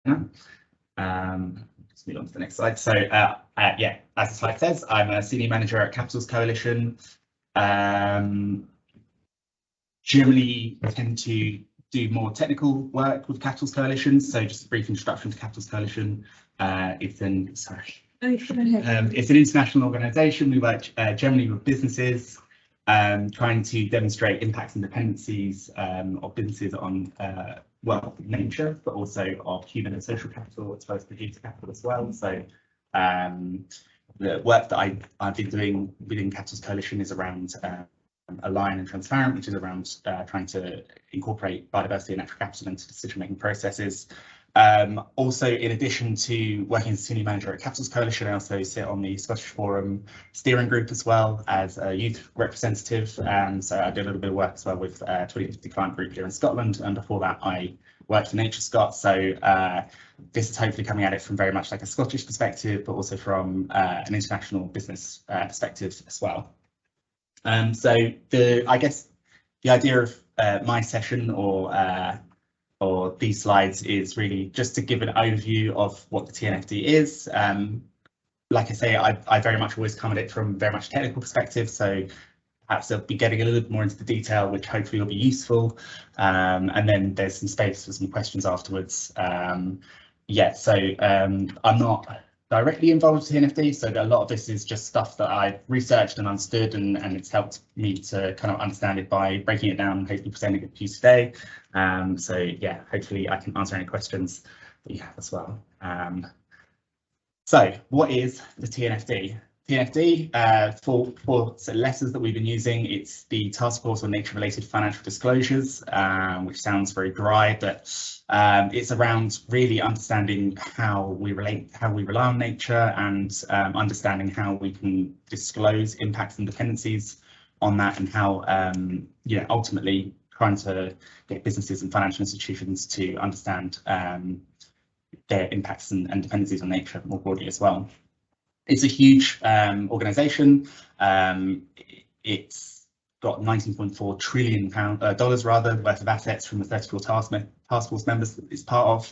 Let's move on to the next slide. So yeah, as the slide says, I'm a senior manager at Capitals Coalition. Generally tend to do more technical work with Capitals Coalition. So just a brief introduction to Capitals Coalition. It's an international organisation. We work generally with businesses, trying to demonstrate impacts and dependencies of businesses on well, nature, but also of human and social capital, as well as producer capital as well. So the work that I've been doing within Capitals Coalition is around Align and Transparent, which is around trying to incorporate biodiversity and natural capital into decision-making processes. Also, in addition to working as a senior manager at Capitals Coalition, I also sit on the Scottish Forum steering group as well as a youth representative. So I do a little bit of work as well with 2050 Client Group here in Scotland, and before that I worked for Nature Scot. So this is hopefully coming at it from very much like a Scottish perspective, but also from an international business perspective as well. So I guess the idea of my session or these slides is really just to give an overview of what the TNFD is. Like I say, I very much always come at it from very much technical perspective, so perhaps I'll be getting a little bit more into the detail, which hopefully will be useful. And then there's some space for some questions afterwards. Yeah, so I'm not directly involved with TNFD, so a lot of this is just stuff that I've researched and understood, and it's helped me to kind of understand it by breaking it down and hopefully presenting it to you today. So yeah, hopefully I can answer any questions that you have as well. So what is the TNFD? TNFD, for letters that we've been using, it's the Taskforce on Nature-related Financial Disclosures, which sounds very dry, but it's around really understanding how we rely on nature, and understanding how we can disclose impacts and dependencies on that, and how ultimately trying to get businesses and financial institutions to understand their impacts and dependencies on nature more broadly as well. It's a huge organisation. It's got $19.4 trillion worth of assets from the 34 task force members that it's part of.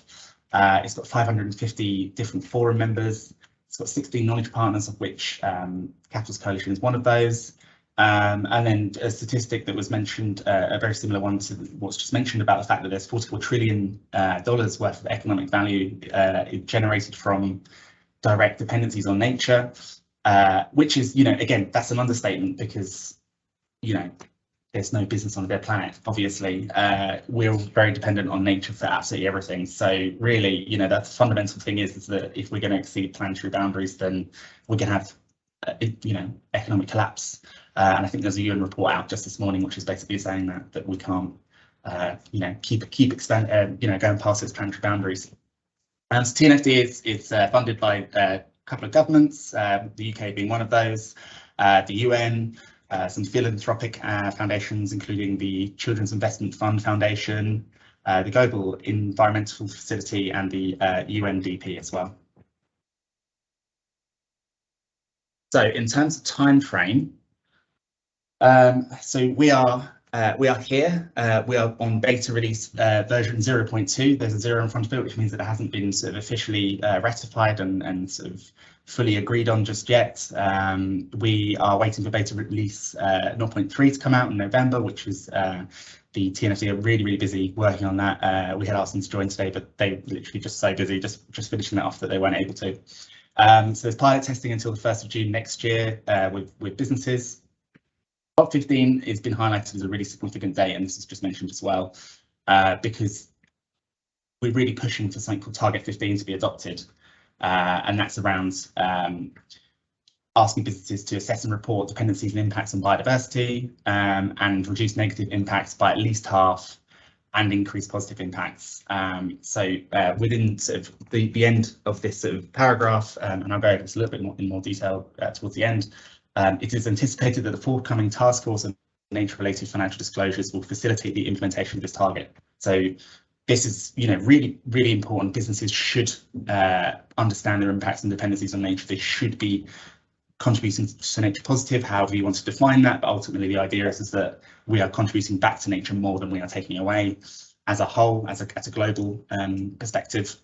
It's got 550 different forum members. It's got 16 knowledge partners, of which Capitals Coalition is one of those. And then a statistic that was mentioned, a very similar one to what's just mentioned, about the fact that there's $44 trillion worth of economic value generated from direct dependencies on nature, which is, again, that's an understatement, because, there's no business on their planet, obviously. We're all very dependent on nature for absolutely everything. So really, the fundamental thing is that if we're going to exceed planetary boundaries, then we're going to have, economic collapse. And I think there's a UN report out just this morning, which is basically saying that we can't, keep expanding, going past those planetary boundaries. And so TNFD is funded by a couple of governments, the UK being one of those, the UN, some philanthropic foundations, including the Children's Investment Fund Foundation, the Global Environmental Facility, and the UNDP as well. So in terms of time frame, so we are here. We are on beta release version 0.2. There's a 0 in front of it, which means that it hasn't been sort of officially ratified and sort of fully agreed on just yet. We are waiting for beta release 0.3 to come out in November, which is the TNFD are really busy working on that. We had asked them to join today, but they were literally just so busy, just finishing that off, that they weren't able to. So there's pilot testing until the 1st of June next year with businesses. COP15 has been highlighted as a really significant date, and this is just mentioned as well, because we're really pushing for something called Target 15 to be adopted, and that's around asking businesses to assess and report dependencies and impacts on biodiversity, and reduce negative impacts by at least half, and increase positive impacts. So within sort of the end of this sort of paragraph, and I'll go over this a little bit more in more detail towards the end. It is anticipated that the forthcoming task force on nature-related financial disclosures will facilitate the implementation of this target. So this is, really important. Businesses should understand their impacts and dependencies on nature. They should be contributing to nature positive, however you want to define that. But ultimately, the idea is that we are contributing back to nature more than we are taking away as a whole, as a global perspective.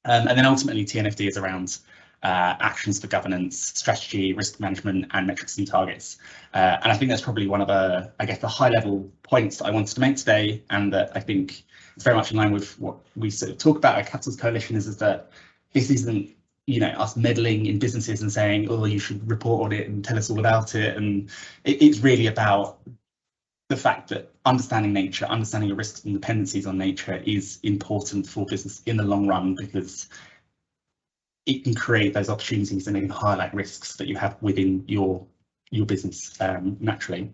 And then ultimately TNFD is around actions for governance, strategy, risk management, and metrics and targets. And I think that's probably one of the, I guess, the high level points that I wanted to make today, and that I think is very much in line with what we sort of talk about at Capitals Coalition is that this isn't, us meddling in businesses and saying, oh, you should report on it and tell us all about it. And it's really about the fact that understanding nature, understanding your risks and dependencies on nature is important for business in the long run, because it can create those opportunities and it can highlight risks that you have within your business naturally.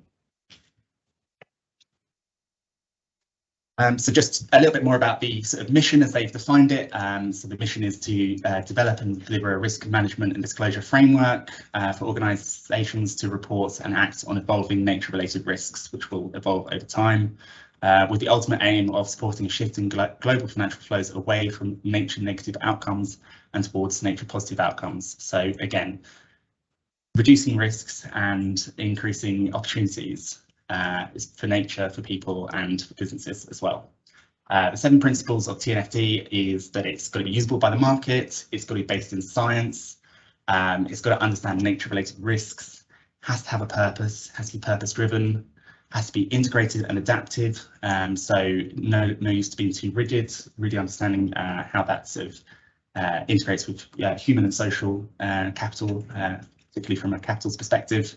So just a little bit more about the sort of mission as they've defined it. So the mission is to develop and deliver a risk management and disclosure framework for organisations to report and act on evolving nature-related risks, which will evolve over time, with the ultimate aim of supporting a shift in global financial flows away from nature-negative outcomes and towards nature-positive outcomes. So again, reducing risks and increasing opportunities is for nature, for people, and for businesses as well. The 7 principles of TNFD is that it's got to be usable by the market, it's got to be based in science, it's got to understand nature-related risks, has to have a purpose, has to be purpose-driven, has to be integrated and adaptive. So no use to being too rigid, really understanding how that sort of integrates with human and social capital, particularly from a capital's perspective.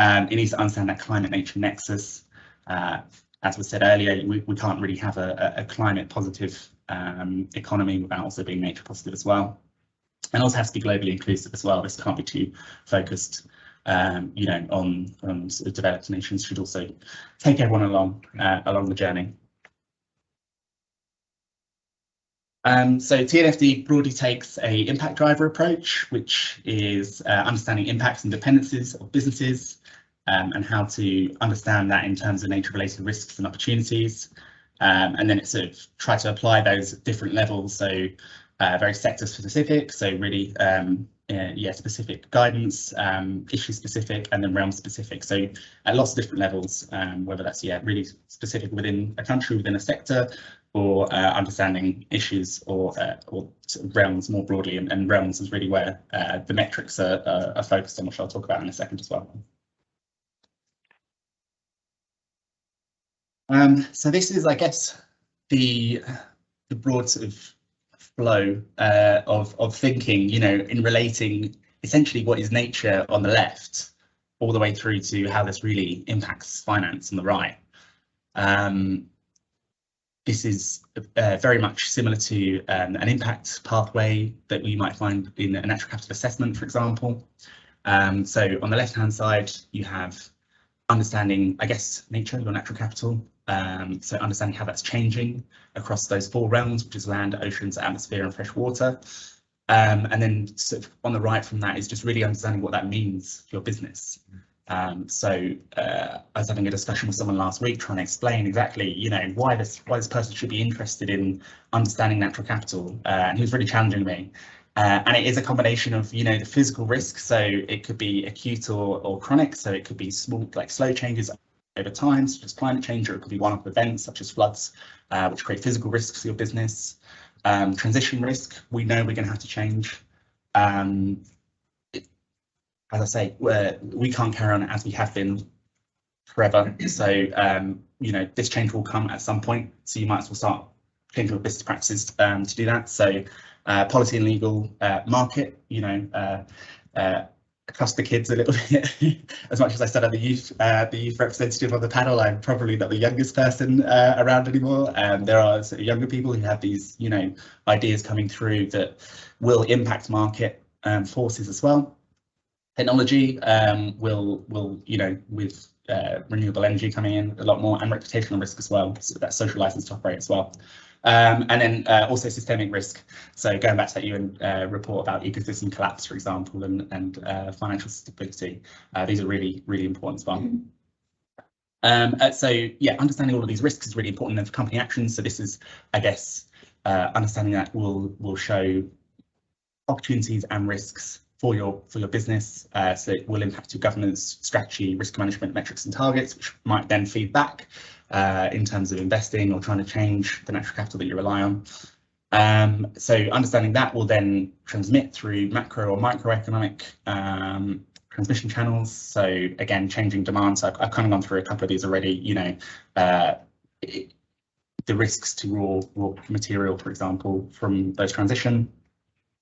It needs to understand that climate-nature nexus. As was said earlier, we can't really have a climate-positive economy without also being nature-positive as well. And also has to be globally inclusive as well. This can't be too focused, on sort of developed nations. Should also take everyone along the journey. So TNFD broadly takes a impact driver approach, which is understanding impacts and dependencies of businesses, and how to understand that in terms of nature-related risks and opportunities. And then it sort of try to apply those at different levels, so very sector-specific, so really specific guidance, issue-specific, and then realm-specific. So at lots of different levels, whether that's really specific within a country, within a sector, or understanding issues or sort of realms more broadly. And realms is really where the metrics are focused on, which I'll talk about in a second as well. So this is, I guess, the broad sort of flow of thinking, in relating essentially what is nature on the left, all the way through to how this really impacts finance on the right. This is very much similar to an impact pathway that we might find in a natural capital assessment, for example. So on the left-hand side, you have understanding, I guess, nature, your natural capital. So understanding how that's changing across those 4 realms, which is land, oceans, atmosphere, and fresh water. And then sort of on the right from that is just really understanding what that means for your business. So I was having a discussion with someone last week trying to explain exactly, why this person should be interested in understanding natural capital, and he was really challenging me. And it is a combination of, the physical risk, so it could be acute or chronic, so it could be small, like slow changes over time, such as climate change, or it could be one-off events such as floods, which create physical risks for your business. Transition risk, we know we're going to have to change. As I say, we can't carry on as we have been forever. So, this change will come at some point. So you might as well start changing your business practices to do that. So policy and legal, market, across the kids a little bit. As much as I said I'm the youth representative of the panel, I'm probably not the youngest person around anymore. There are sort of younger people who have these, ideas coming through that will impact market forces as well. Technology will with renewable energy coming in a lot more, and reputational risk as well, so that social license to operate as well. And then also systemic risk. So going back to that UN report about ecosystem collapse, for example, and financial stability, these are really, really important as well. So yeah, understanding all of these risks is really important for company actions. So this is, I guess, understanding that will show opportunities and risks for your business, so it will impact your governance, strategy, risk management, metrics and targets, which might then feed back in terms of investing or trying to change the natural capital that you rely on. So understanding that will then transmit through macro or microeconomic transmission channels. So again, changing demand. So I've kind of gone through a couple of these already. You know, the risks to raw material, for example, from those transition,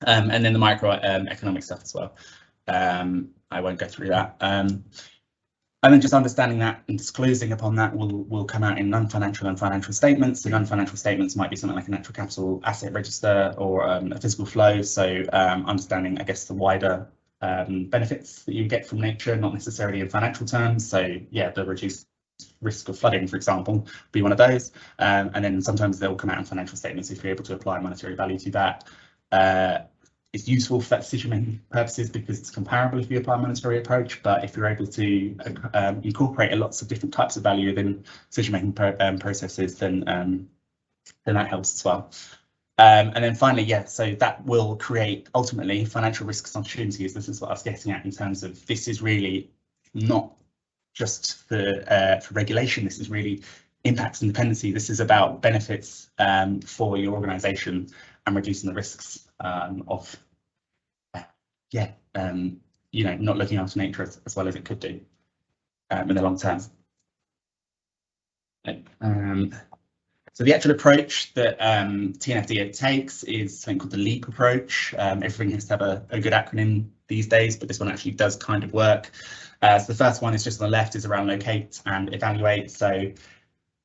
and then the microeconomic stuff as well. I won't go through that. And then just understanding that and disclosing upon that will come out in non-financial and financial statements. So non-financial statements might be something like a natural capital asset register or a physical flow. So understanding, I guess, the wider benefits that you get from nature, not necessarily in financial terms. So yeah, the reduced risk of flooding, for example, be one of those. And then sometimes they'll come out in financial statements if you're able to apply monetary value to that. It's useful for decision-making purposes because it's comparable if you apply a monetary approach, but if you're able to incorporate lots of different types of value within decision-making processes, then that helps as well. And then finally, yeah, so that will create ultimately financial risks and opportunities. This is what I was getting at in terms of this is really not just for regulation. This is really impacts and dependency. This is about benefits for your organisation and reducing the risks of you know, not looking after nature as well as it could do in the long term. So the actual approach that TNFD takes is something called the LEAP approach. Everything has to have a good acronym these days, but this one actually does kind of work. So the first one is just on the left, is around locate and evaluate. So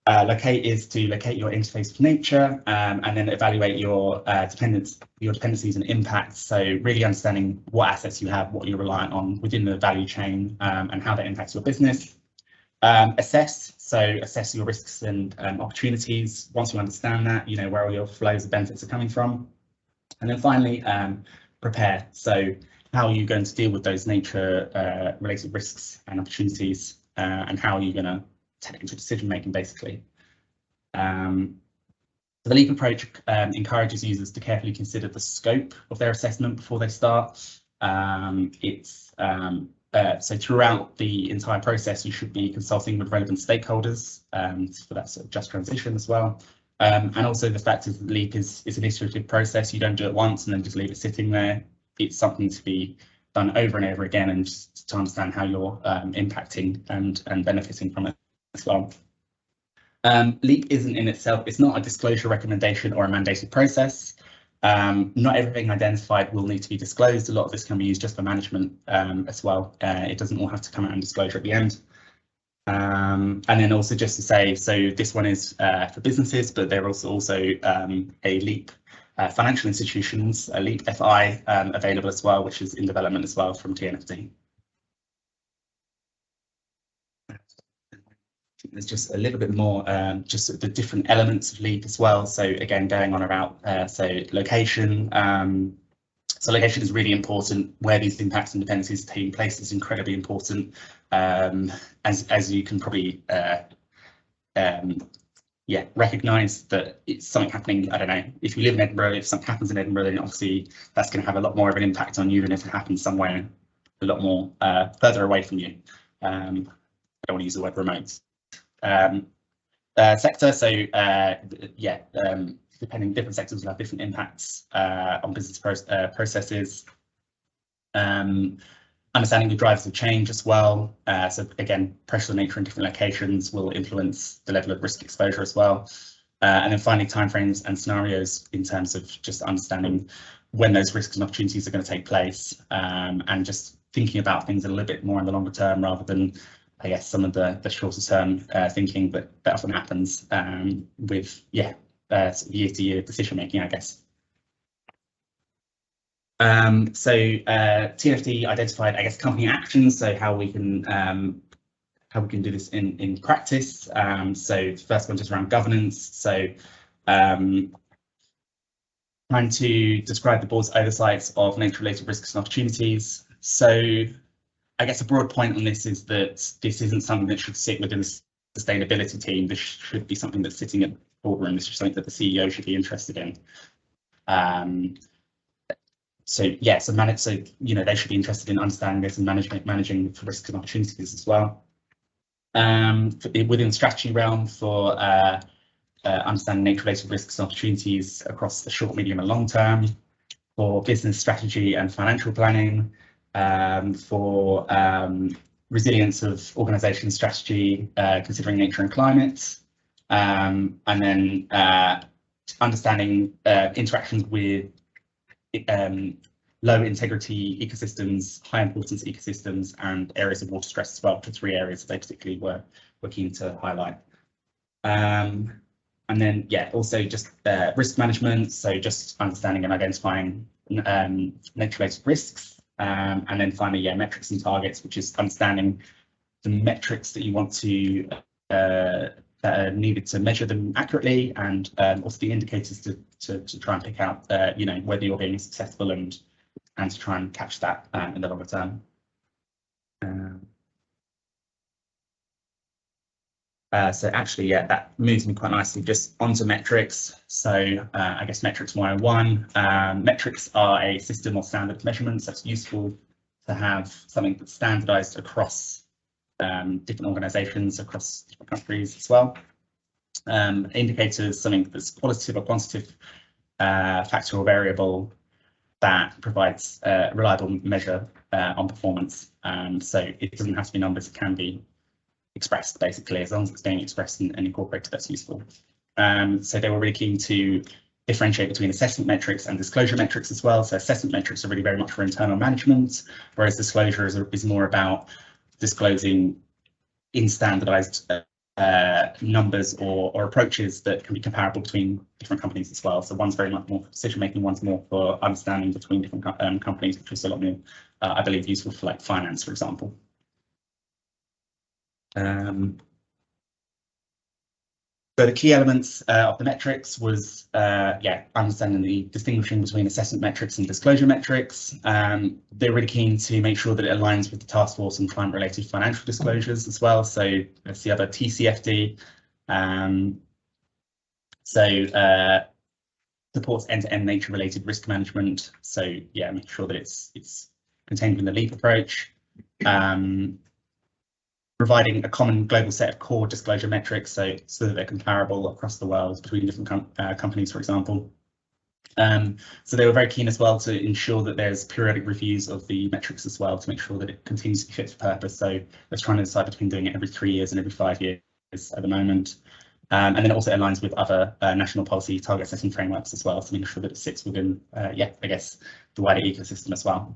locate is to locate your interface with nature, and then evaluate your dependencies and impacts. So really understanding what assets you have, what you're reliant on within the value chain, and how that impacts your business. Assess, so assess your risks and opportunities. Once you understand that, you know where all your flows of benefits are coming from. And then finally, prepare. So how are you going to deal with those nature related risks and opportunities, and how are you going to take it into decision making, basically. The LEAP approach encourages users to carefully consider the scope of their assessment before they start. So throughout the entire process, you should be consulting with relevant stakeholders for that sort of just transition as well. And also the fact is that LEAP is an iterative process. You don't do it once and then just leave it sitting there. It's something to be done over and over again, and just to understand how you're impacting and benefiting from it as well. LEAP isn't in itself, it's not a disclosure recommendation or a mandated process. Not everything identified will need to be disclosed. A lot of this can be used just for management as well. It doesn't all have to come out in disclosure at the end. And then also just to say, so this one is for businesses, but there are also a LEAP financial institutions, a LEAP FI available as well, which is in development as well from TNFD. There's just a little bit more just the different elements of LEAP as well. So again, going on about so location. So location is really important. Where these impacts and dependencies are taking place is incredibly important. As you can probably recognise that it's something happening. I don't know, if you live in Edinburgh, if something happens in Edinburgh, then obviously that's going to have a lot more of an impact on you than if it happens somewhere a lot more further away from you. I don't want to use the word remote. Sector, so depending, different sectors will have different impacts on business processes. Understanding the drivers of change as well. So again, pressure nature in different locations will influence the level of risk exposure as well. And then finally, timeframes and scenarios in terms of just understanding when those risks and opportunities are going to take place, and just thinking about things a little bit more in the longer term rather than, I guess, some of the shorter term thinking that often happens with year-to-year decision making, I guess. So TNFD identified, I guess, company actions. So how we can do this in practice. So the first one is around governance. So trying to describe the board's oversight of nature-related risks and opportunities. So I guess a broad point on this is that this isn't something that should sit within the sustainability team. This should be something that's sitting at the boardroom. This is something that the CEO should be interested in. So they should be interested in understanding this and managing for risks and opportunities as well. Within the strategy realm for understanding nature-related risks and opportunities across the short, medium and long term, for business strategy and financial planning, for resilience of organisation strategy, considering nature and climate, and then understanding interactions with low integrity ecosystems, high importance ecosystems, and areas of water stress as well, for 3 areas they particularly were keen to highlight. And then, yeah, also just risk management, so just understanding and identifying nature-related risks, and then finally, yeah, metrics and targets, which is understanding the metrics that you want to that are needed to measure them accurately, and also the indicators to try and pick out, you know, whether you're being successful and to try and catch that in the longer term. So actually, yeah, that moves me quite nicely just onto metrics. So I guess metrics 101. Metrics are a system or standard of measurements that's useful to have something that's standardized across different organizations, across different countries as well. Indicators, something that's qualitative or quantitative factor or variable that provides a reliable measure on performance. So it doesn't have to be numbers, it can be expressed, basically, as long as it's being expressed and incorporated, that's useful. So they were really keen to differentiate between assessment metrics and disclosure metrics as well. So assessment metrics are really very much for internal management, whereas disclosure is more about disclosing in standardized numbers or approaches that can be comparable between different companies as well. So one's very much more for decision making, one's more for understanding between different companies, which is a lot more, I believe, useful for like finance, for example. So the key elements of the metrics was, yeah, understanding the distinguishing between assessment metrics and disclosure metrics. They're really keen to make sure that it aligns with the Taskforce and climate-related financial disclosures as well. So that's the other TCFD. Supports end-to-end nature-related risk management. So yeah, make sure that it's contained in the LEAP approach. Providing a common global set of core disclosure metrics, so that they're comparable across the world between different companies, for example. So they were very keen as well to ensure that there's periodic reviews of the metrics as well, to make sure that it continues to be fit for purpose. So they're trying to decide between doing it every 3 years and every 5 years at the moment. And then it also aligns with other national policy target setting frameworks as well, to make sure that it sits within, yeah, I guess, the wider ecosystem as well.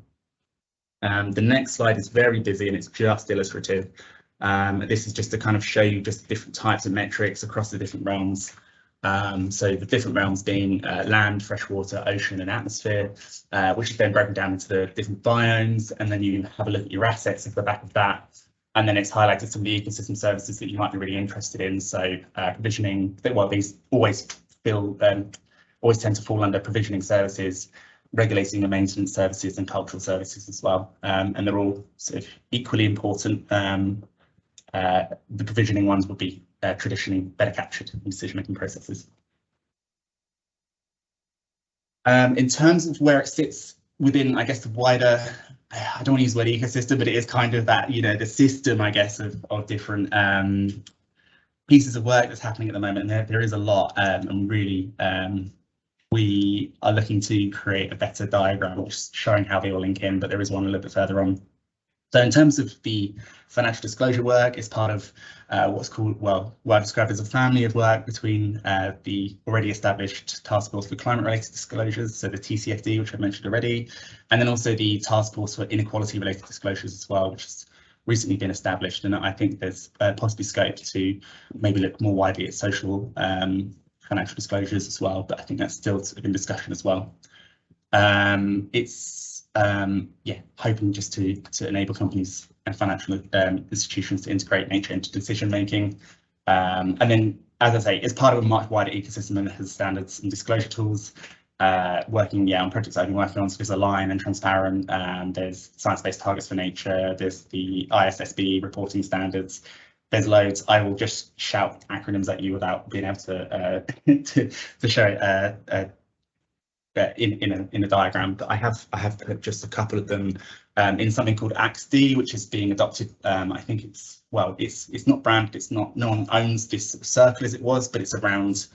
The next slide is very busy and it's just illustrative. This is just to kind of show you just different types of metrics across the different realms. So the different realms being land, freshwater, ocean and atmosphere, which is then broken down into the different biomes, and then you have a look at your assets at the back of that, and then it's highlighted some of the ecosystem services that you might be really interested in. So provisioning, well, these always tend to fall under provisioning services, regulating and maintenance services and cultural services as well, and they're all sort of equally important. The provisioning ones would be traditionally better captured in decision-making processes. In terms of where it sits within, I guess, the wider, I don't want to use the word ecosystem, but it is kind of that, you know, the system, I guess, of different pieces of work that's happening at the moment. And there is a lot, and really, we are looking to create a better diagram, which is showing how they all link in, but there is one a little bit further on. So in terms of the financial disclosure work, it's part of what's called, well, what I describe as a family of work between the already established Task Force for Climate-Related Disclosures, so the TCFD, which I mentioned already, and then also the Task Force for Inequality-Related Disclosures as well, which has recently been established. And I think there's possibly scope to maybe look more widely at social financial disclosures as well, but I think that's still in discussion as well. Yeah, hoping just to enable companies and financial institutions to integrate nature into decision making. And then, as I say, it's part of a much wider ecosystem and has standards and disclosure tools. Working, yeah, on projects I've been working on, so there's Align and Transparent, there's science-based targets for nature, there's the ISSB reporting standards. There's loads. I will just shout acronyms at you without being able to to show in a diagram, but I have put just a couple of them in something called AXD, which is being adopted. I think it's not branded, no one owns this circle as it was, but it's around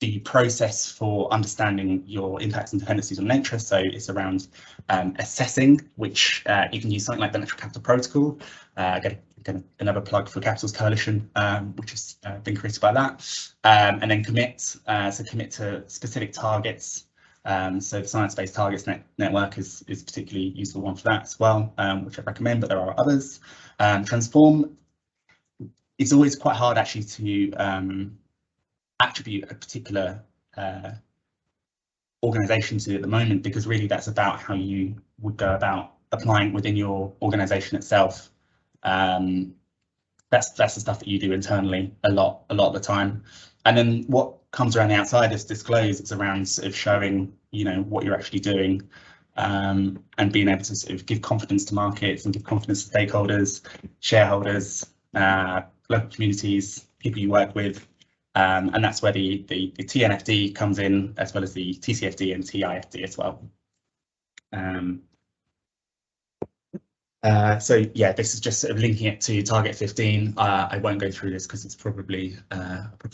the process for understanding your impacts and dependencies on nature. So it's around assessing, which you can use something like the Natural Capital Protocol. Get another plug for Capitals Coalition, which has been created by that. And then commit, so commit to specific targets. So the Science-Based Targets Network is a particularly useful one for that as well, which I recommend, but there are others. Transform, it's always quite hard actually to attribute a particular organisation to at the moment, because really that's about how you would go about applying within your organisation itself. That's the stuff that you do internally a lot of the time. And then what comes around the outside is disclose. It's around sort of showing, you know, what you're actually doing, and being able to sort of give confidence to markets and give confidence to stakeholders, shareholders, local communities, people you work with. And that's where the TNFD comes in, as well as the TCFD and TIFD as well. So yeah, this is just sort of linking it to target 15. I won't go through this because it's probably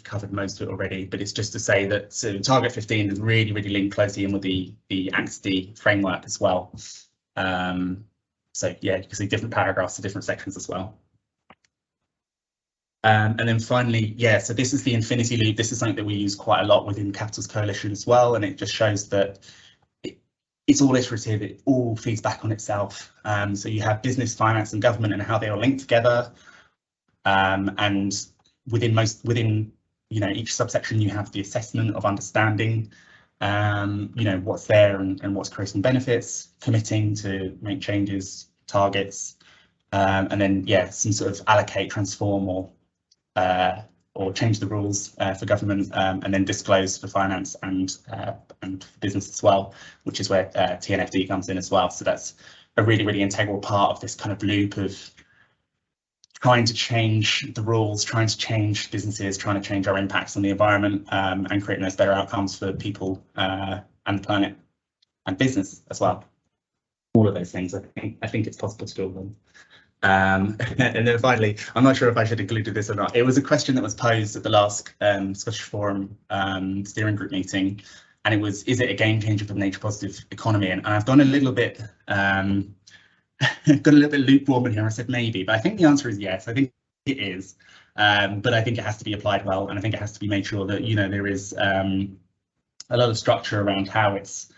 covered most of it already, but it's just to say that so target 15 is really linked closely in with the TFND framework as well. So yeah, you can see different paragraphs to different sections as well. And then finally, yeah, so this is the infinity loop. This is something that we use quite a lot within Capitals Coalition as well, and it just shows that it's all iterative, it all feeds back on itself. So you have business, finance and government and how they all link together. And within you know, each subsection you have the assessment of understanding you know, what's there and what's creating benefits, committing to make changes, targets, and then yeah, some sort of allocate, transform or change the rules for government, and then disclose for finance and for business as well, which is where TNFD comes in as well. So that's a really integral part of this kind of loop of trying to change the rules, trying to change businesses, trying to change our impacts on the environment, and creating those better outcomes for people and the planet and business as well. All of those things, I think it's possible to do them. And then finally, I'm not sure if I should include this or not. It was a question that was posed at the last Scottish Forum steering group meeting, and it was, is it a game changer for the nature positive economy? And I've gone a little bit, got a little bit lukewarm in here. I said maybe, but I think the answer is yes. I think it is, but I think it has to be applied well, and I think it has to be made sure that, you know, there is a lot of structure around how it's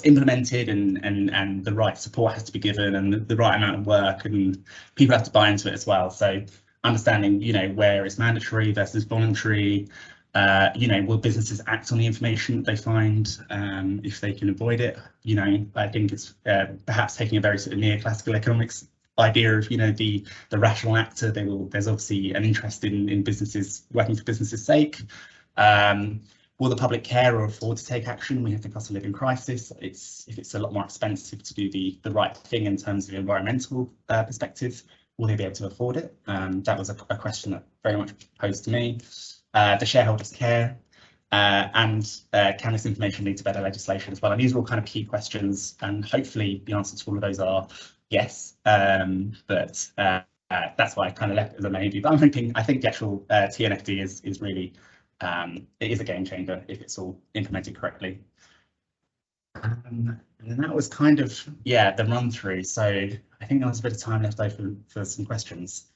implemented, and the right support has to be given, and the right amount of work, and people have to buy into it as well. So understanding, you know, where it's mandatory versus voluntary, you know, will businesses act on the information that they find if they can avoid it? You know, I think it's perhaps taking a very sort of neoclassical economics idea of, you know, the rational actor. There's obviously an interest in businesses working for business' sake. Will the public care or afford to take action? We have the cost of living crisis. If it's a lot more expensive to do the right thing in terms of environmental perspective, will they be able to afford it? That was a question that very much posed to me. The shareholders care, and can this information lead to better legislation as well? And these are all kind of key questions, and hopefully the answer to all of those are yes. But that's why I kind of left it as a maybe. But I think the actual TNFD is really it is a game changer if it's all implemented correctly. And that was kind of, yeah, the run through. So I think there was a bit of time left over for some questions.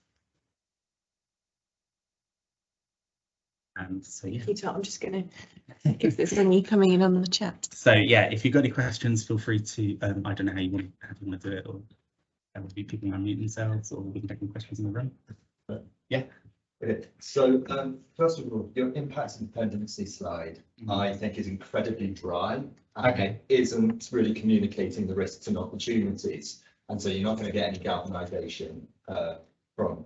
So yeah. I'm just going to, if there's any coming in on the chat. So yeah, if you've got any questions, feel free to, I don't know how you want to do it, or would be people unmute themselves, or we can take any questions in the room. But yeah. So first of all, your impacts and dependency slide, I think, is incredibly dry. And isn't really communicating the risks and opportunities, and so you're not going to get any galvanization from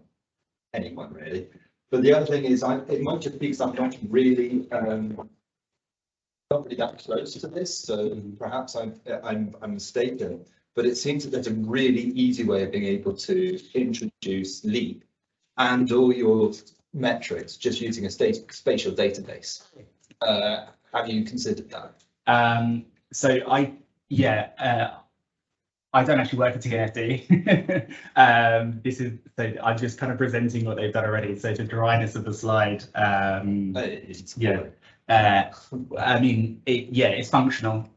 anyone really. But the other thing is, it might just be because I'm not really that close to this, so perhaps I'm mistaken. But it seems that there's a really easy way of being able to introduce LEAP and all your metrics just using a spatial database. Have you considered that? So I don't actually work for TNFD. This is, so I'm just kind of presenting what they've done already. So the dryness of the slide, I mean, it's functional.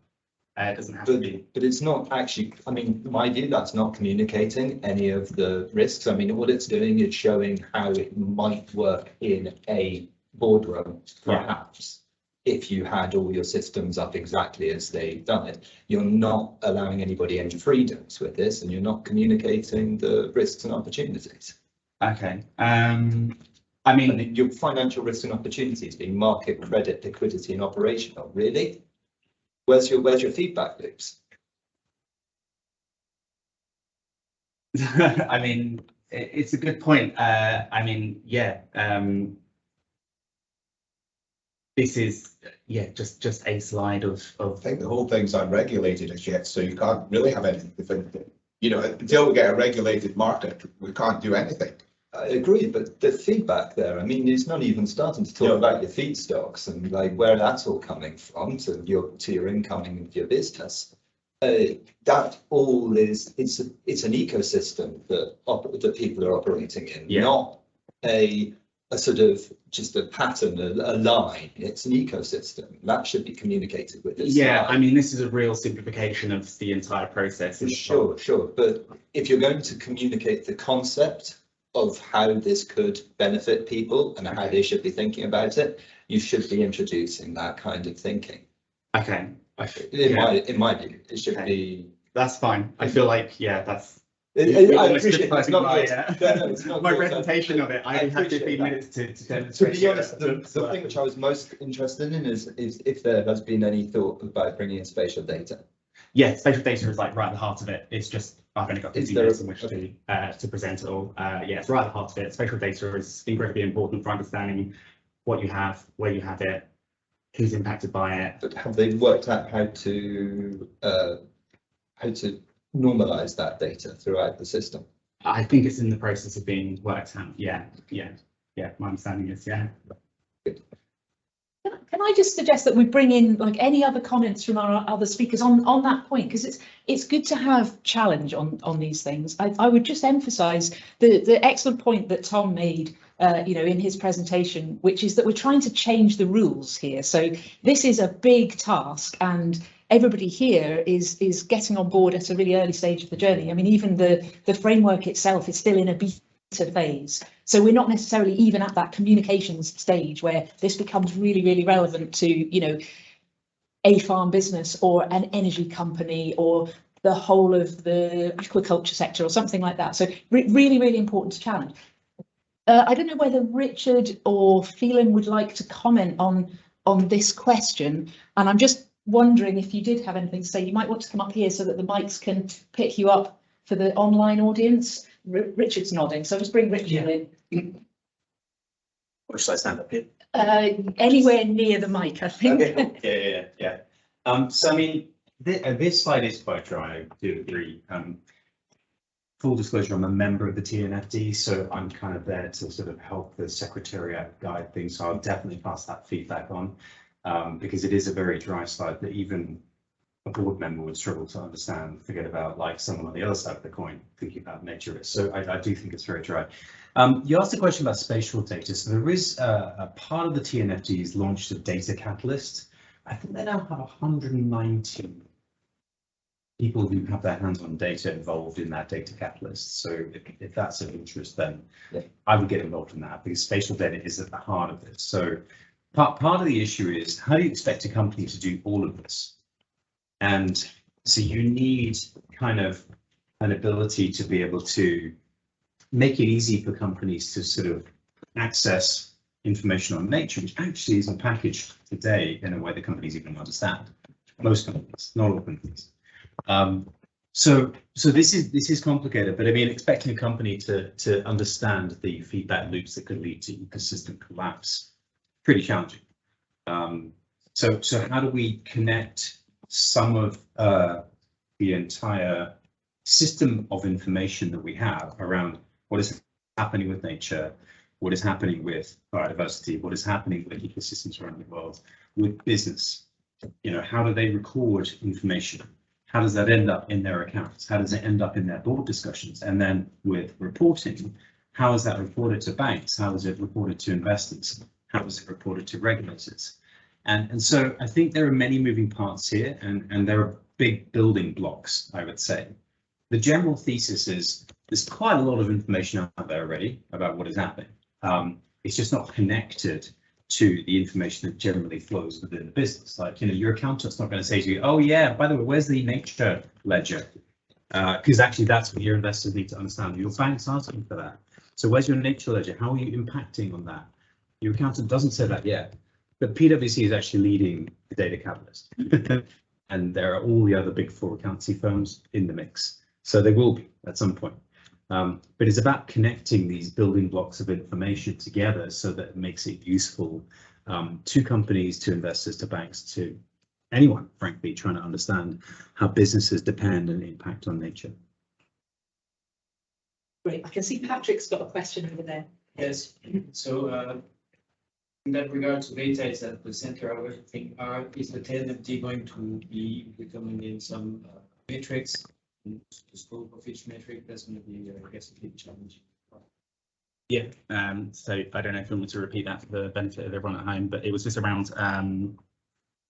It doesn't have to be. But it's not actually, I mean, in my view, that's not communicating any of the risks. I mean, all it's doing is showing how it might work in a boardroom, perhaps. If you had all your systems up exactly as they've done it, you're not allowing anybody any freedoms with this, and you're not communicating the risks and opportunities. Okay. I mean, your financial risks and opportunities being market, credit, liquidity, and operational. Really, where's your feedback loops? I mean, it's a good point. I mean, this is just a slide of. I think the whole thing's unregulated as yet, so you can't really have anything. You know, until we get a regulated market, we can't do anything. I agree, but the feedback there, I mean, it's not even starting to talk about your feedstocks and like where that's all coming from to your income and your business. That all is it's an ecosystem that people are operating in, not a sort of just a pattern, a line. It's an ecosystem that should be communicated with this. I mean, this is a real simplification of the entire process. Sure, but if you're going to communicate the concept of how this could benefit people and how they should be thinking about it, you should be introducing that kind of thinking. Okay. In my view, it should be. That's fine. I feel like that's. I appreciate it's not it's not my presentation of it. I have 15 minutes to demonstrate. To be honest, the thing which I was most interested in is if there has been any thought about bringing in spatial data. Yeah, spatial data is like right at the heart of it. It's just I've only got 15 minutes in which to present it all. It's right at the heart of it. Spatial data is incredibly important for understanding what you have, where you have it, who's impacted by it. But have they worked out how to normalize that data throughout the system? I think it's in the process of being worked out. Yeah. My understanding is Good. Can I just suggest that we bring in like any other comments from our other speakers on that point, because it's good to have challenge on these things. I would just emphasise the excellent point that Tom made in his presentation, which is that we're trying to change the rules here. So this is a big task, and everybody here is getting on board at a really early stage of the journey. I mean, even the framework itself is still in a beta phase. So we're not necessarily even at that communications stage where this becomes really, really relevant to, a farm business or an energy company or the whole of the aquaculture sector or something like that. So really, really important to challenge. I don't know whether Richard or Phelan would like to comment on this question, and I'm just wondering if you did have anything to say. You might want to come up here so that the mics can pick you up for the online audience. Richard's nodding, so just bring Richard in. Or should I stand up here? Anywhere near the mic, I think. Okay. Yeah. So I mean, this slide is quite dry. I do agree. Full disclosure, I'm a member of the TNFD, so I'm kind of there to sort of help the Secretariat guide things. So I'll definitely pass that feedback on, because it is a very dry slide that even a board member would struggle to understand, forget about like someone on the other side of the coin thinking about nature risk. So I do think it's very dry. You asked a question about spatial data. So there is a part of the TNFD has launched a data catalyst. I think they now have 190 people who have their hands on data involved in that data catalyst. So if that's of interest, then I would get involved in that, because spatial data is at the heart of this. So part of the issue is, how do you expect a company to do all of this? And so you need kind of an ability to be able to make it easy for companies to sort of access information on nature, which actually isn't packaged today in a way that companies even understand. Most companies, not all companies. So this is complicated, but I mean, expecting a company to understand the feedback loops that could lead to ecosystem collapse, pretty challenging. So how do we connect some of the entire system of information that we have around what is happening with nature, what is happening with biodiversity, what is happening with ecosystems around the world, with business. You know, how do they record information? How does that end up in their accounts? How does it end up in their board discussions? And then with reporting, how is that reported to banks? How is it reported to investors? How is it reported to regulators? And so I think there are many moving parts here, and there are big building blocks, I would say. The general thesis is there's quite a lot of information out there already about what is happening. It's just not connected to the information that generally flows within the business. Like, you know, your accountant's not going to say to you, oh yeah, by the way, where's the nature ledger? Because actually that's what your investors need to understand. Your bank's asking for that. So where's your nature ledger? How are you impacting on that? Your accountant doesn't say that yet, but PwC is actually leading the data catalyst. And there are all the other big four accountancy firms in the mix. So they will be at some point. But it's about connecting these building blocks of information together so that it makes it useful to companies, to investors, to banks, to anyone, frankly, trying to understand how businesses depend and impact on nature. Great. I can see Patrick's got a question over there. Yes, so in that regard to data is at the center of everything. Is the TNFD going to be becoming in some metrics? The scope of each metric, that's going to be, I guess, a big challenge. Yeah, so I don't know if you want me to repeat that for the benefit of everyone at home, but it was just around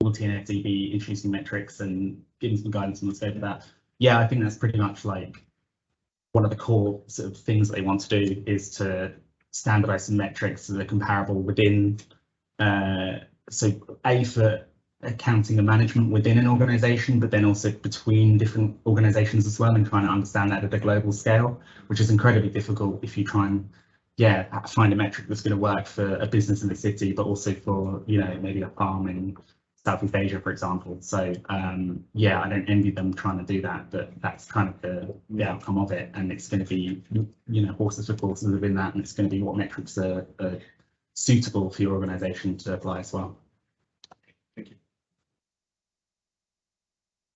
will TNFD be introducing metrics and giving some guidance on the scope of that. Yeah, I think that's pretty much like one of the core sort of things that they want to do is to standardize some metrics that are comparable within, so A, for accounting and management within an organization, but then also between different organizations as well, and trying to understand that at a global scale, which is incredibly difficult if you try and find a metric that's going to work for a business in the city, but also for, you know, maybe a farm in Southeast Asia, for example. So yeah, I don't envy them trying to do that, but that's kind of the outcome of it, and it's going to be, you know, horses for courses within that, and it's going to be what metrics are suitable for your organization to apply as well. Thank you.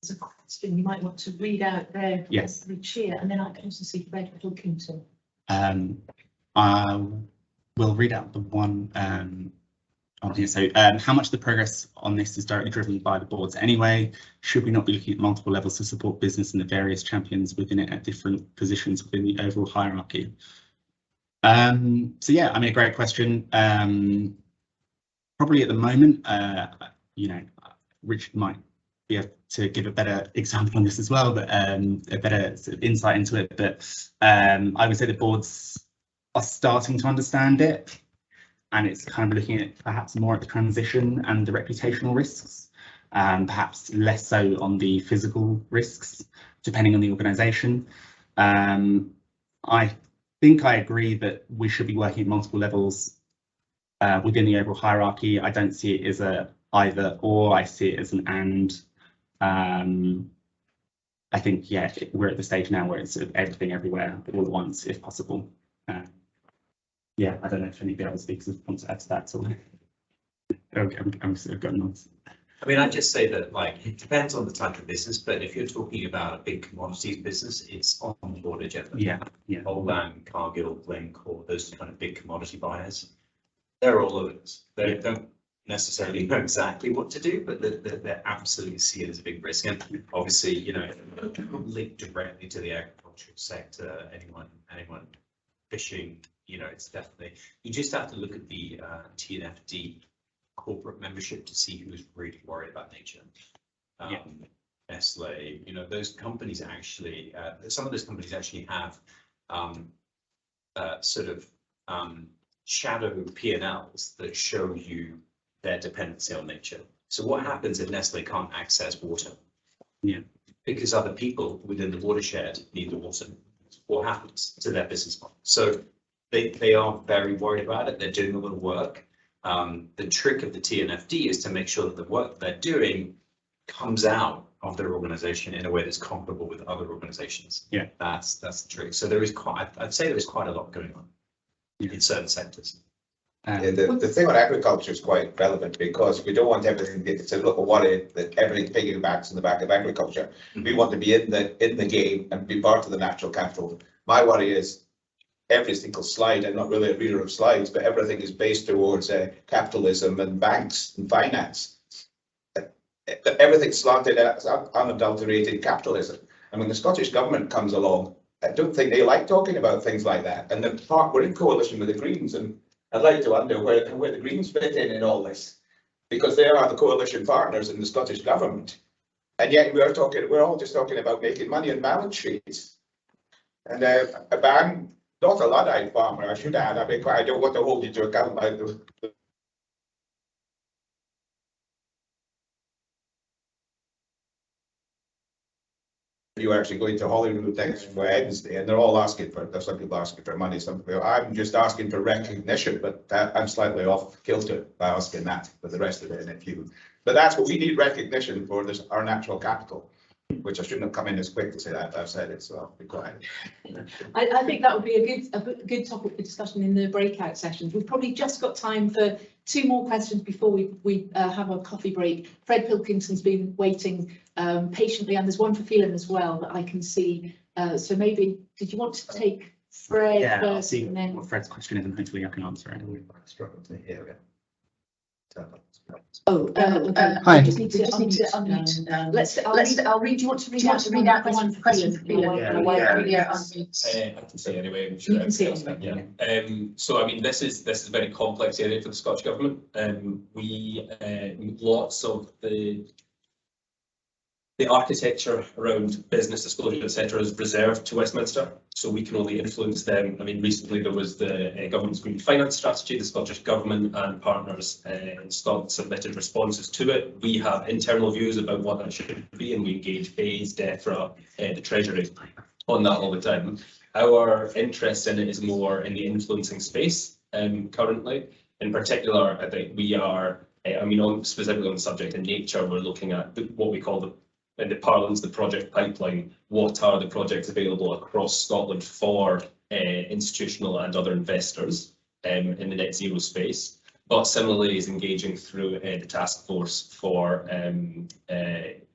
There's a question you might want to read out there. Yes. The chair, and then I can also see Fred looking to. I will read out the one on here. So how much of the progress on this is directly driven by the boards anyway? Should we not be looking at multiple levels to support business and the various champions within it at different positions within the overall hierarchy? So yeah, I mean, a great question. Probably at the moment, you know, Richard might be able to give a better example on this as well, but a better sort of insight into it. But I would say the boards are starting to understand it, and it's kind of looking at perhaps more at the transition and the reputational risks, perhaps less so on the physical risks, depending on the organisation. I think I agree that we should be working at multiple levels within the overall hierarchy. I don't see it as a either or, I see it as an and. I think, yeah, we're at the stage now where it's sort of everything everywhere all at once, if possible. Yeah, I don't know if anybody else speaks wants to add to that. So okay, I'm sort of going on. I mean, I'd just say that, like, it depends on the type of business, but if you're talking about a big commodities business, it's on the board agenda. Yeah, yeah. Oldham, Cargill, Glencore, those kind of big commodity buyers, they're all over this. They don't necessarily know exactly what to do, but they absolutely see it as a big risk. And obviously, you know, linked directly to the agricultural sector, anyone fishing, you know, it's definitely, you just have to look at the TNFD corporate membership to see who's really worried about nature. Nestle, you know, those companies actually, some of those companies actually have sort of shadow P&Ls that show you their dependency on nature. So what happens if Nestle can't access water? Yeah. Because other people within the watershed need the water. What happens to their business model? So they are very worried about it. They're doing a little work. The trick of the TNFD is to make sure that the work they're doing comes out of their organization in a way that's comparable with other organizations. Yeah, that's the trick. So there is quite, I'd say there is quite a lot going on in certain sectors. Yeah, the thing on agriculture is quite relevant because we don't want everything to look at worry that everything piggybacks on the back of agriculture. We want to be in the game and be part of the natural capital. My worry is every single slide, I'm not really a reader of slides, but everything is based towards capitalism and banks and finance. Everything's slanted at unadulterated capitalism. And when the Scottish government comes along, I don't think they like talking about things like that. And the part we're in coalition with the Greens, and I'd like to wonder where the Greens fit in all this, because they are the coalition partners in the Scottish government. And yet we're all just talking about making money on balance sheets. And I'm not a Luddite farmer, I should add. I don't want to hold you to account like you actually going to Holyrood next Wednesday, and they're all asking for, there's some people asking for money, some people, I'm just asking for recognition, but I'm slightly off kilter by asking that for the rest of it. But that's what we need recognition for, this, our natural capital, which I shouldn't have come in as quick to say that. I've said it, so I'll be quiet. I think that would be a good topic for discussion in the breakout sessions. We've probably just got time for 2 more questions before we have a coffee break. Fred Pilkinson's been waiting patiently, and there's one for Phelan as well that I can see. So maybe, did you want to take Fred I'll first see and then? what Fred's question is, and hopefully I can answer it. Struggle to hear it. Okay. Hi. I just need to unmute. I'll read. Do you want to read out the one for Phelan? I can say anyway. I'm sure You can see it. Yeah. So I mean, this is a very complex area for the Scottish government. We lots of the architecture around business disclosure, etc., is reserved to Westminster, so we can only influence them. I mean, recently there was the government's green finance strategy. The Scottish government and partners in Scotland submitted responses to it. We have internal views about what that should be, and we engage Bayes, DEFRA, the Treasury on that all the time. Our interest in it is more in the influencing space currently. In particular, I think we are, specifically on the subject of nature, we're looking at what we call in the parlance, the project pipeline. What are the projects available across Scotland for institutional and other investors in the net zero space? But similarly is engaging through the Taskforce for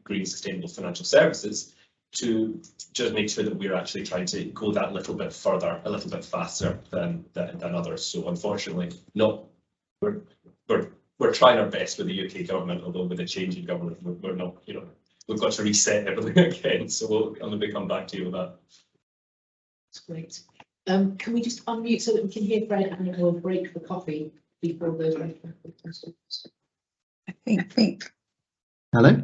green sustainable financial services to just make sure that we're actually trying to go that little bit further, a little bit faster than others. So unfortunately, we're trying our best with the UK government, although with the change in government, we're not, we've got to reset everything again. So I'm going to come back to you with that. That's great. Can we just unmute so that we can hear Fred, and then we'll break for coffee before those questions? I think. Hello.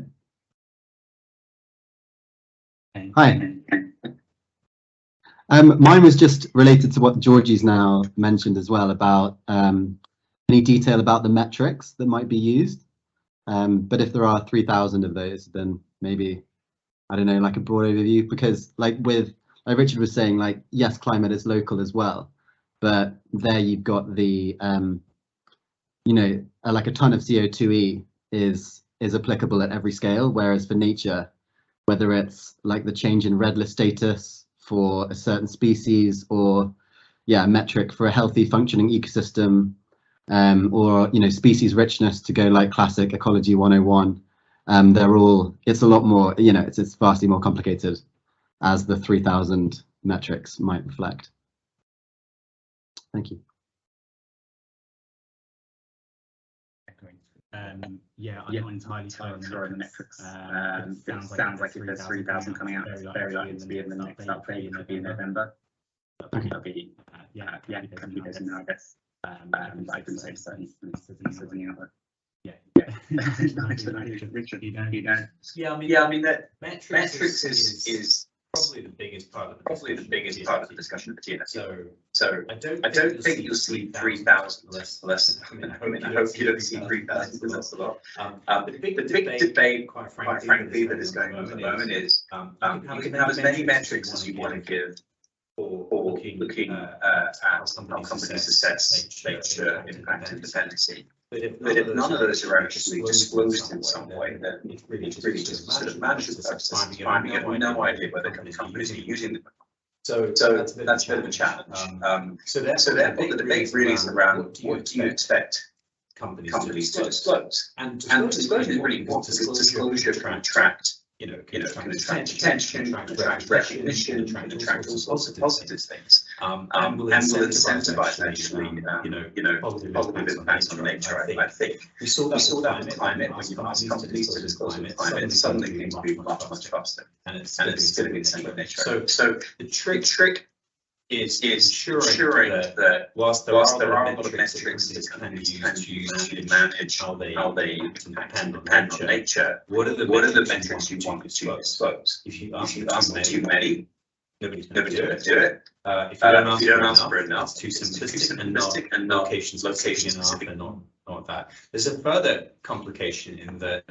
Hi. Mine was just related to what Georgie's now mentioned as well about any detail about the metrics that might be used. But if there are 3,000 of those, then maybe, I don't know, like a broad overview, because like Richard was saying, like, yes, climate is local as well, but there you've got the, like a ton of CO2e is applicable at every scale, whereas for nature, whether it's like the change in red list status for a certain species, or a metric for a healthy functioning ecosystem, or species richness, to go like classic ecology 101, it's a lot more, it's vastly more complicated, as the 3,000 metrics might reflect. Thank you. I'm not entirely sure on the metrics. It sounds like if there's 3,000 coming out, it's very likely to be in the next update, it'll be in November. Okay. That'll be, company does now, I guess. I can say certain something out there. Richard, you don't. Yeah, I mean that metrics is probably the biggest part of the discussion of the TNFD. So I don't think you'll see 3,000 unless I hope you don't see 3,000, because that's a lot. The big debate, quite frankly, that is going on at the moment is you can have as many metrics as you want to give for looking at how companies assess nature, impact, and dependency. But if none of those are actually disclosed in some way, then it's really just sort of management purposes. We have no idea whether companies are using them. So that's a bit of a challenge. So therefore, the debate really is around what do you expect companies to disclose? And disclosure is really important, because disclosure can attract can attract attention, attract recognition, and attract all sorts of positive things. And will incentivize actually, positive impacts on nature. I think we saw that with climate. When you ask companies to disclose climate, suddenly things move much faster, and it's going to be the same with nature. So the trick is ensuring that whilst there are a lot of metrics that can be used to manage how they depend on nature, what are the metrics you want to disclose? If you ask too many, nobody's going to do it. If you don't ask for enough, it's too simplistic and not location specific and not that. There's a further complication in that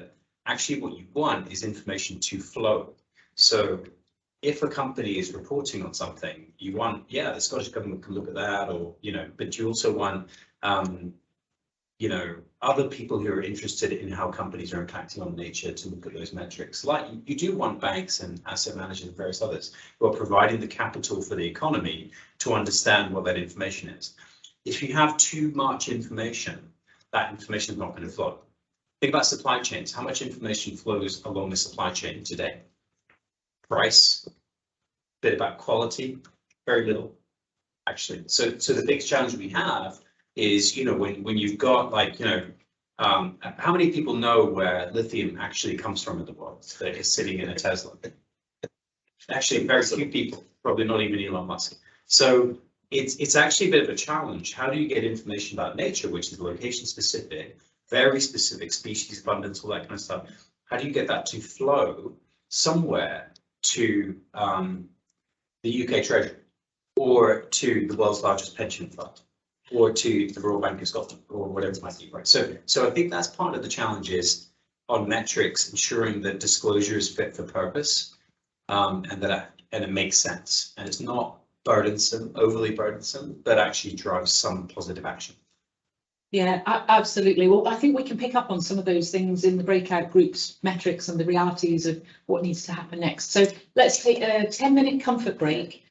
actually what you want is information to flow. So if a company is reporting on something, you want, the Scottish government can look at that, or, but you also want, other people who are interested in how companies are impacting on nature to look at those metrics. Like you do want banks and asset managers and various others who are providing the capital for the economy to understand what that information is. If you have too much information, that information is not going to flow. Think about supply chains. How much information flows along the supply chain today? Price, bit about quality, very little, actually. So the biggest challenge we have is, when you've got how many people know where lithium actually comes from in the world that is sitting in a Tesla? Actually, very few people, probably not even Elon Musk. So it's actually a bit of a challenge. How do you get information about nature, which is location specific, very specific, species abundance, all that kind of stuff? How do you get that to flow somewhere to the UK Treasury, or to the world's largest pension fund, or to the Royal Bank of Scotland, or whatever it might be, right? So I think that's part of the challenge is on metrics, ensuring that disclosure is fit for purpose, and it makes sense, and it's not burdensome, overly burdensome, but actually drives some positive action. Yeah, absolutely. Well, I think we can pick up on some of those things in the breakout groups, metrics and the realities of what needs to happen next. So let's take a 10-minute comfort break.